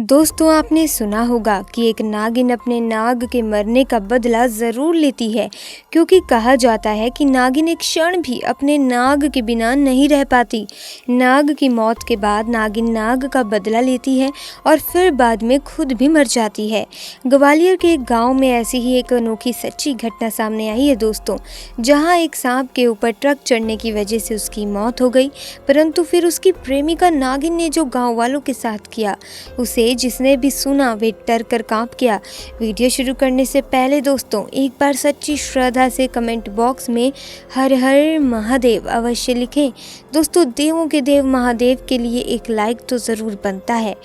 दोस्तों, आपने सुना होगा कि एक नागिन अपने नाग के मरने का बदला ज़रूर लेती है, क्योंकि कहा जाता है कि नागिन एक क्षण भी अपने नाग के बिना नहीं रह पाती। नाग की मौत के बाद नागिन नाग का बदला लेती है और फिर बाद में खुद भी मर जाती है। ग्वालियर के एक गांव में ऐसी ही एक अनोखी सच्ची घटना सामने आई है दोस्तों, जहां एक सांप के ऊपर ट्रक चढ़ने की वजह से उसकी मौत हो गई, परंतु फिर उसकी प्रेमिका नागिन ने जो गाँव वालों के साथ किया, उसे जिसने भी सुना वे डर कर कांप गया। वीडियो शुरू करने से पहले दोस्तों, एक बार सच्ची श्रद्धा से कमेंट बॉक्स में हर हर महादेव अवश्य लिखें। दोस्तों, देवों के देव महादेव के लिए एक लाइक तो ज़रूर बनता है।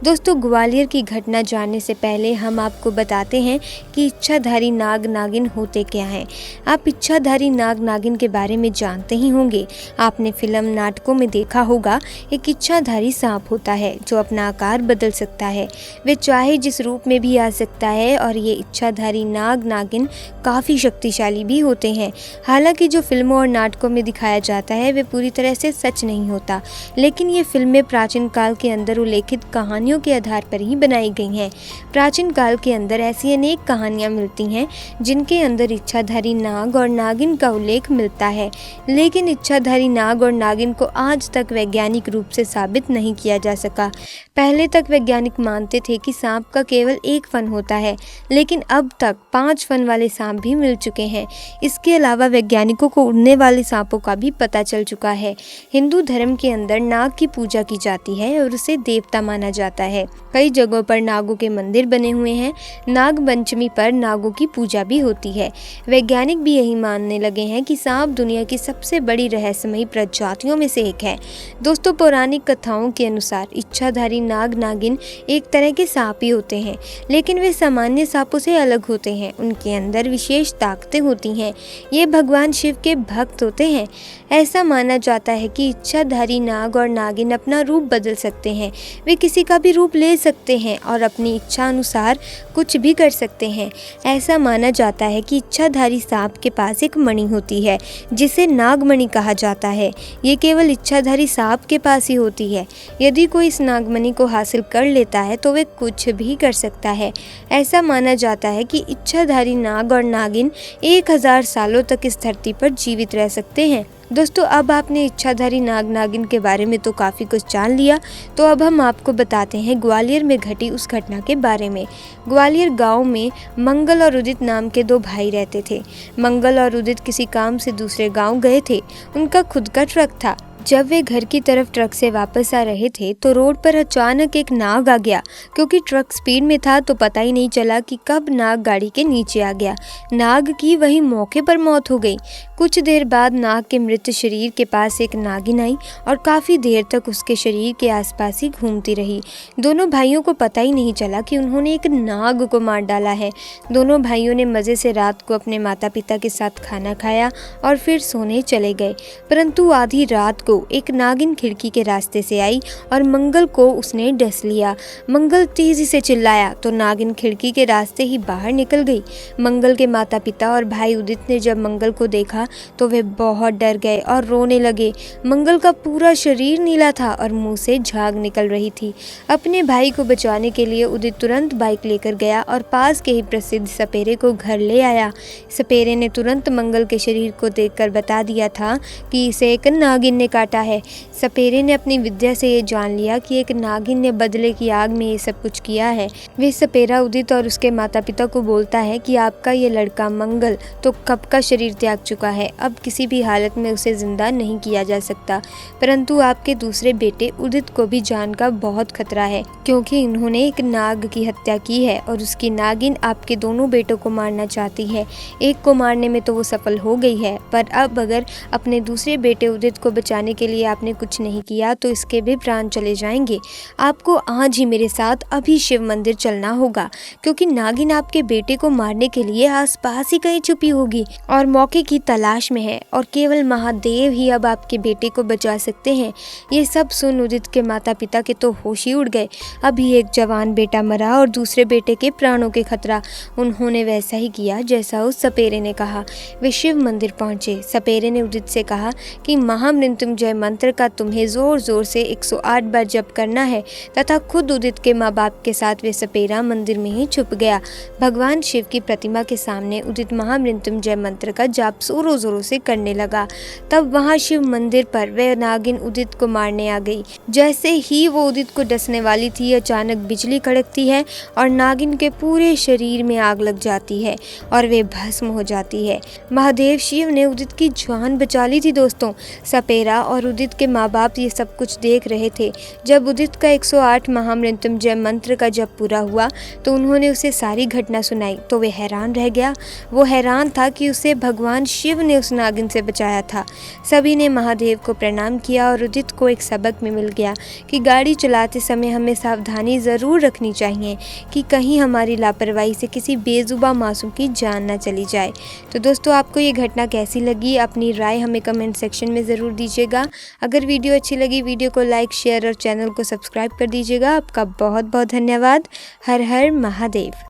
दोस्तों, ग्वालियर की घटना जानने से पहले हम आपको बताते हैं कि इच्छाधारी नाग नागिन होते क्या हैं। आप इच्छाधारी नाग नागिन के बारे में जानते ही होंगे। आपने फिल्म नाटकों में देखा होगा, एक इच्छाधारी सांप होता है जो अपना आकार बदल सकता है। वे चाहे जिस रूप में भी आ सकता है और ये इच्छाधारी नाग नागिन काफ़ी शक्तिशाली भी होते हैं। हालांकि जो फिल्मों और नाटकों में दिखाया जाता है वे पूरी तरह से सच नहीं होता, लेकिन ये फिल्में प्राचीन काल के अंदर उल्लेखित कहानियों के आधार पर ही बनाई गई हैं। प्राचीन काल के अंदर ऐसी अनेक कहानियां मिलती हैं जिनके अंदर इच्छाधारी नाग और नागिन का उल्लेख मिलता है, लेकिन इच्छाधारी नाग और नागिन को आज तक वैज्ञानिक रूप से साबित नहीं किया जा सका। पहले तक वैज्ञानिक मानते थे कि सांप का केवल एक फन होता है, लेकिन अब तक 5 फन वाले सांप भी मिल चुके हैं। इसके अलावा वैज्ञानिकों को उड़ने वाले सांपों का भी पता चल चुका है। हिंदू धर्म के अंदर नाग की पूजा की जाती है और उसे देवता माना जाता है। कई जगहों पर नागों के मंदिर बने हुए हैं। नाग पंचमी पर नागों की पूजा भी होती है। वैज्ञानिक भी यही मानने लगे हैं कि सांप दुनिया की सबसे बड़ी रहस्यमयी प्रजातियों में से एक है। दोस्तों, पौराणिक कथाओं के अनुसार इच्छाधारी नाग नागिन एक तरह के सांप ही होते हैं, लेकिन वे सामान्य सांपों से अलग होते हैं। उनके अंदर विशेष ताकतें होती हैं। ये भगवान शिव के भक्त होते हैं। ऐसा माना जाता है कि इच्छाधारी नाग और नागिन अपना रूप बदल सकते हैं। वे किसी का भी रूप ले सकते हैं और अपनी इच्छा अनुसार कुछ भी कर सकते हैं। ऐसा माना जाता है कि इच्छाधारी सांप के पास एक मणि होती है जिसे नागमणि कहा जाता है। ये केवल इच्छाधारी सांप के पास ही होती है। यदि कोई इस नागमणि को हासिल कर लेता है तो वे कुछ भी कर सकता है। ऐसा माना जाता है कि इच्छाधारी नाग और नागिन 1000 सालों तक इस धरती पर जीवित रह सकते हैं। दोस्तों, अब आपने इच्छाधारी नाग नागिन के बारे में तो काफ़ी कुछ जान लिया, तो अब हम आपको बताते हैं ग्वालियर में घटी उस घटना के बारे में। ग्वालियर गांव में मंगल और उदित नाम के 2 भाई रहते थे। मंगल और उदित किसी काम से दूसरे गांव गए थे। उनका खुद का ट्रक था। जब वे घर की तरफ ट्रक से वापस आ रहे थे तो रोड पर अचानक एक नाग आ गया। क्योंकि ट्रक स्पीड में था तो पता ही नहीं चला कि कब नाग गाड़ी के नीचे आ गया। नाग की वही मौके पर मौत हो गई। कुछ देर बाद नाग के मृत शरीर के पास एक नागिन आई और काफ़ी देर तक उसके शरीर के आसपास ही घूमती रही। दोनों भाइयों को पता ही नहीं चला कि उन्होंने एक नाग को मार डाला है। दोनों भाइयों ने मज़े से रात को अपने माता पिता के साथ खाना खाया और फिर सोने चले गए। परंतु आधी रात को एक नागिन खिड़की के रास्ते से आई और मंगल को उसने डस लिया। मंगल तेजी से चिल्लाया तो नागिन खिड़की के रास्ते ही बाहर निकल गई। मंगल के माता पिता और भाई उदित ने जब मंगल को देखा तो वे बहुत डर गए और रोने लगे। मंगल का पूरा शरीर नीला था और मुंह से झाग निकल रही थी। अपने भाई को बचाने के लिए उदित तुरंत बाइक लेकर गया और पास के ही प्रसिद्ध सपेरे को घर ले आया। सपेरे ने तुरंत मंगल के शरीर को देखकर बता दिया था कि इसे एक नागिन ने काटा है। सपेरे ने अपनी विद्या से ये जान लिया कि एक नागिन ने बदले की आग में ये सब कुछ किया है। वे सपेरा उदित और उसके माता पिता को बोलता है कि आपका ये लड़का मंगल तो कब का शरीर त्याग चुका है, अब किसी भी हालत में उसे जिंदा नहीं किया जा सकता। परंतु आपके दूसरे बेटे उदित को भी जान का बहुत खतरा है, क्योंकि इन्होंने एक नाग की हत्या की है और उसकी नागिन आपके दोनों बेटों को मारना चाहती है। एक को मारने में तो वो सफल हो गई है, पर अब अगर अपने दूसरे बेटे उदित को बचाने के लिए आपने कुछ नहीं किया तो इसके भी प्राण चले जाएंगे। आपको आज ही मेरे साथ अभी शिव मंदिर चलना होगा, क्योंकि नागिन आपके बेटे को मारने के लिए आसपास ही कहीं छुपी होगी और मौके की तलाश में है, और केवल महादेव ही अब आपके बेटे को बचा सकते हैं। ये सब सुन उदित के माता पिता के तो होश ही उड़ गए। अभी एक जवान बेटा मरा और दूसरे बेटे के प्राणों के खतरा। उन्होंने वैसा ही किया जैसा उस सपेरे ने कहा। वे शिव मंदिर पहुंचे। सपेरे ने उदित से कहा कि महामृत्युंजय मृत्युंजय मंत्र का तुम्हें जोर जोर से 108 बार जप करना है तथा खुद उदित के माँ बाप के साथ वे सपेरा मंदिर में ही छुप गया। भगवान शिव की प्रतिमा के सामने उदित महामृत्युंजय मंत्र का जाप जोरों जोरों से करने लगा। तब वहाँ शिव मंदिर पर वह नागिन उदित को मारने आ गई। जैसे ही वो उदित को डसने वाली थी, अचानक बिजली कड़कती है और नागिन के पूरे शरीर में आग लग जाती है और वे भस्म हो जाती है। महादेव शिव ने उदित की जान बचा ली थी दोस्तों। सपेरा और उदित के माँ बाप ये सब कुछ देख रहे थे। जब उदित का 108 महामृत्युंजय मंत्र का जप पूरा हुआ तो उन्होंने उसे सारी घटना सुनाई तो वे हैरान रह गया। वो हैरान था कि उसे भगवान शिव ने उस नागिन से बचाया था। सभी ने महादेव को प्रणाम किया और उदित को एक सबक में मिल गया कि गाड़ी चलाते समय हमें सावधानी ज़रूर रखनी चाहिए कि कहीं हमारी लापरवाही से किसी बेजुबा मासूम की जान न चली जाए। तो दोस्तों, आपको ये घटना कैसी लगी? अपनी राय हमें कमेंट सेक्शन में ज़रूर दीजिएगा। अगर वीडियो अच्छी लगी, वीडियो को लाइक, शेयर और चैनल को सब्सक्राइब कर दीजिएगा। आपका बहुत बहुत धन्यवाद। हर हर महादेव।